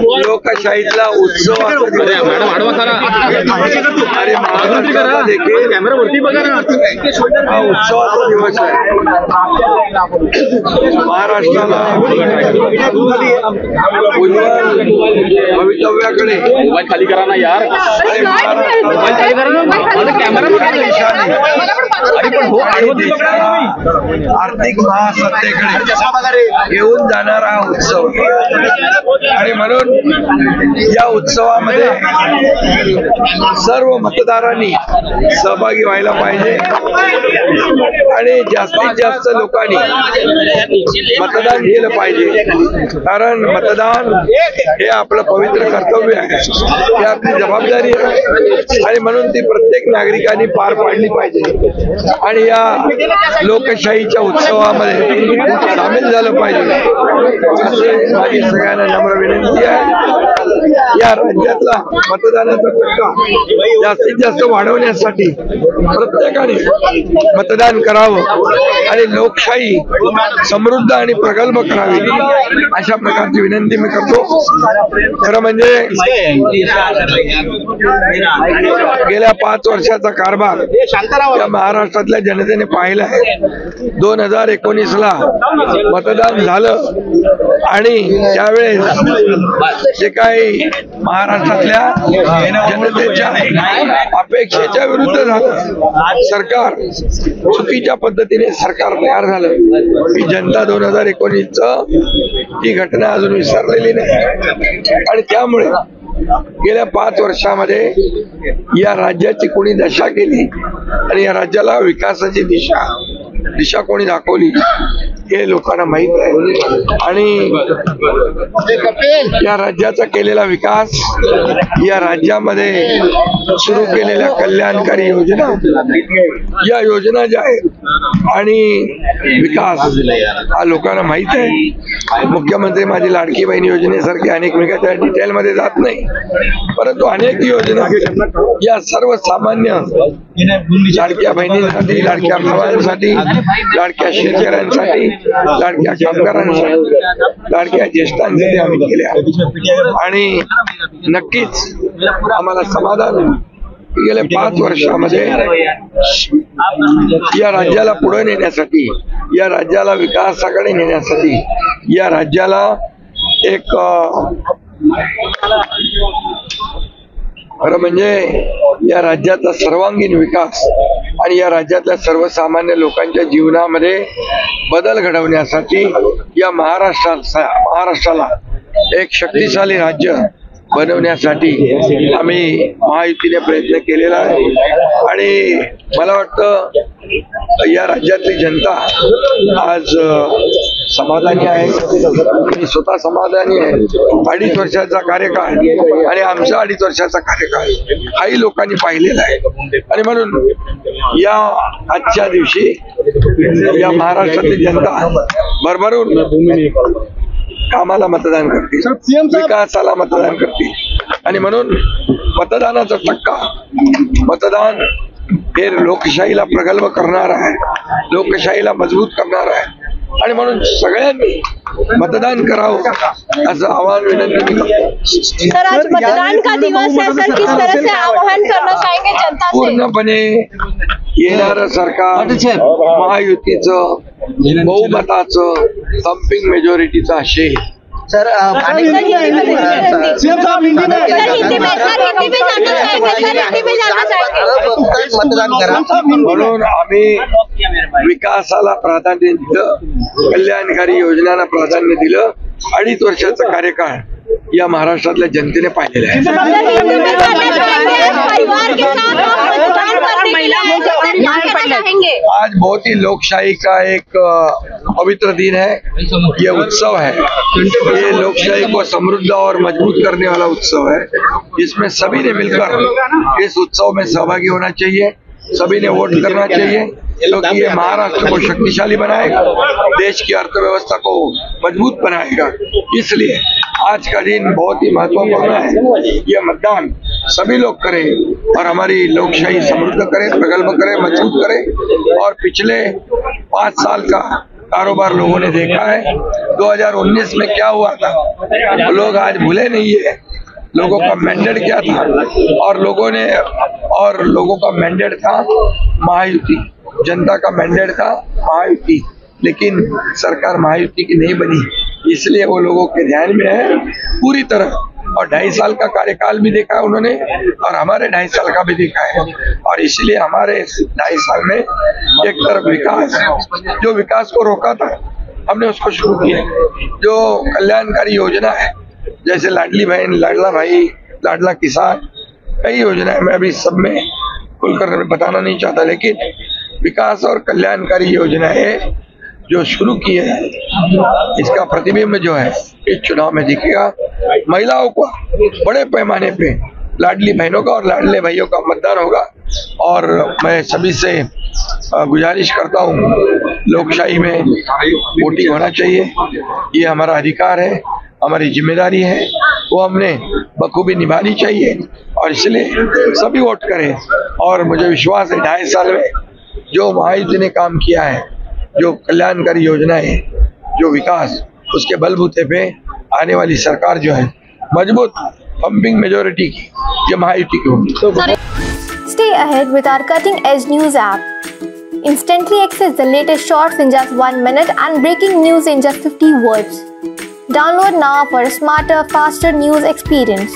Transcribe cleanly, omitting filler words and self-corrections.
लोकशाहीतला उत्सव आणि महाराष्ट्राला देखील हा उत्सवाचा दिवस आहे। महाराष्ट्राला उज्ज्वल भवितव्याकडे खाली करा ना यार, आर्थिक महासत्तेकडे घेऊन जाणारा हा उत्सव आणि म्हणून या उत्सवामध्ये सर्व मतदारांनी सहभागी व्हायला पाहिजे आणि जास्तीत जास्त लोकांनी मतदान केलं पाहिजे, कारण मतदान हे आपलं पवित्र कर्तव्य आहे, हे आपली जबाबदारी आहे आणि म्हणून ती प्रत्येक नागरिकांनी पार पाडली पाहिजे आणि या लोकशाहीच्या उत्सवामध्ये सामील झालं पाहिजे असे माझी सगळ्यांना नम्र विनंती आहे। या राज्यातला मतदानाचा टक्का जास्तीत जास्त वाढवण्यासाठी प्रत्येकाने मतदान करावं आणि लोकशाही समृद्ध आणि प्रगल्भ करावी अशा प्रकारची विनंती मी करतो। खरं म्हणजे गेल्या 5 वर्षाचा कारभार या महाराष्ट्रातल्या जनतेने पाहिला आहे। 2019ला मतदान झालं आणि त्यावेळेस जे काही महाराष्ट्रातल्या जनतेच्या अपेक्षेच्या विरुद्ध झालं, सरकार चुकीच्या पद्धतीने सरकार तयार झालं। ही जनता 2019चं ही घटना अजून विसरलेली नाही आणि त्यामुळे गेल्या 5 वर्षामध्ये या राज्याची कोणी दशा केली आणि या राज्याला विकासाची दिशा कोणी दाखवली हे लोकांना माहित आहे आणि या राज्याचा केलेला विकास, या राज्यामध्ये सुरू केलेल्या कल्याणकारी योजना, या योजना ज्या आहेत आणि विकास हा लोकांना माहित आहे। मुख्यमंत्री माझी लाडकी बहीण योजनेसारखी अनेक विकासाच्या डिटेलमध्ये जात नाही, परंतु अनेक योजना या सर्वसामान्य लाडक्या बहिणींसाठी, लाडक्या भावांसाठी, लाडक्या शेतकऱ्यांसाठी, लाडक्या कामगारांसाठी, लाडक्या ज्येष्ठांसाठी आम्ही केल्या आणि नक्कीच आम्हाला समाधान गेल्या 5 वर्षामध्ये या राज्याला पुढे नेण्यासाठी, या राज्याला विकासाकडे नेण्यासाठी, या राज्याला एक खरं म्हणजे या राज्याचा सर्वांगीण विकास आणि या राज्यातल्या सर्वसामान्य लोकांच्या जीवनामध्ये बदल घडवण्यासाठी या महाराष्ट्राला एक शक्तिशाली राज्य बनवण्यासाठी आम्ही महायुतीने प्रयत्न केलेला आहे आणि मला वाटतं या राज्यातली जनता आज समाधानी आहे। मी स्वतः समाधानी आहे। 2.5 वर्षाचा कार्यकाळ आणि आमचा 2.5 वर्षाचा कार्यकाळ हाही लोकांनी पाहिलेला आहे आणि म्हणून या आजच्या दिवशी या महाराष्ट्रातली जनता भरभरून कामाला मतदान करतील, विकासाला मतदान करतील आणि म्हणून मतदानाचा टक्का, मतदान हे लोकशाहीला प्रगल्भ करणार आहे, लोकशाहीला मजबूत करणार आहे आणि म्हणून सगळ्यांनी मतदान करावं असं आवाहन विनंती मी करतो। सर, आज मतदान का दिवस है सर, किस तरह से आह्वान करना चाहेंगे जनता से? पूर्णपणे येणारं सरकार महायुतीचं बहुमताचं थम्पिंग मेजॉरिटीचं असेल। सर मतदान करा म्हणून आम्ही विकासाला प्राधान्य दिलं, कल्याणकारी योजनांना प्राधान्य दिलं। 2.5 वर्षाचा कार्यकाळ या महाराष्ट्रातल्या जनतेने पाहिलेला आहे। आज बहुत ही लोकशाही का एक पवित्र दिन है, ये उत्सव है, ये लोकशाही को समृद्ध और मजबूत करने वाला उत्सव है। इसमें सभी ने मिलकर इस उत्सव में सहभागी होना चाहिए, सभी ने वोट करना चाहिए क्योंकि ये महाराष्ट्र को शक्तिशाली बनाएगा, देश की अर्थव्यवस्था को मजबूत बनाएगा। इसलिए आज का दिन बहुत ही महत्वपूर्ण है। ये मतदान सभी लोग करें और हमारी लोकशाही समृद्ध करें, प्रगल्भ करें, मजबूत करें और पिछले 5 साल का कारोबार लोगों ने देखा है। 2019 में क्या हुआ था लोग आज भूले नहीं है। लोगों का मैंडेट क्या था, और लोगों का मैंडेट था महायुति। जनता का मैंडेट था महायुति, लेकिन सरकार महायुति की नहीं बनी, इसलिए वो लोगों के ध्यान में है पूरी तरह। और 2.5 साल का कार्यकाल भी देखा है उन्होंने, और हमारे 2.5 साल का भी देखा है, और इसलिए हमारे 2.5 साल में एक तरफ विकास, जो विकास को रोका था हमने उसको शुरू किया। जो कल्याणकारी योजना है, जैसे लाडली बहन, लाडला भाई, लाडला किसान, कई योजनाएं, मैं अभी सब में खुलकर बताना नहीं चाहता, लेकिन विकास और कल्याणकारी योजनाएं जो शुरू की है, इसका प्रतिबिंब जो है इस चुनाव में दिखेगा। महिलाओं को बड़े पैमाने पे लाडली बहनों का और लाडले भाइयों का मतदान होगा, और मैं सभी से गुजारिश करता हूँ, लोकशाही में वोटिंग होना चाहिए, ये हमारा अधिकार है, हमारी जिम्मेदारी है, वो हमने बखूबी निभानी चाहिए, और इसलिए सभी वोट करें। और मुझे विश्वास है 2.5 साल में जो महायुति ने काम किया है, जो कल्याणकारी योजनाएं, जो विकास, उसके बलबूते पे आने वाली सरकार जो है मजबूत पंपिंग मेजोरिटी की, ये महायुति की होगी। Stay ahead with our cutting-edge news app. Instantly access the latest shorts in just 1 minute and breaking news in just 50 words. Download now for a smarter, faster news experience.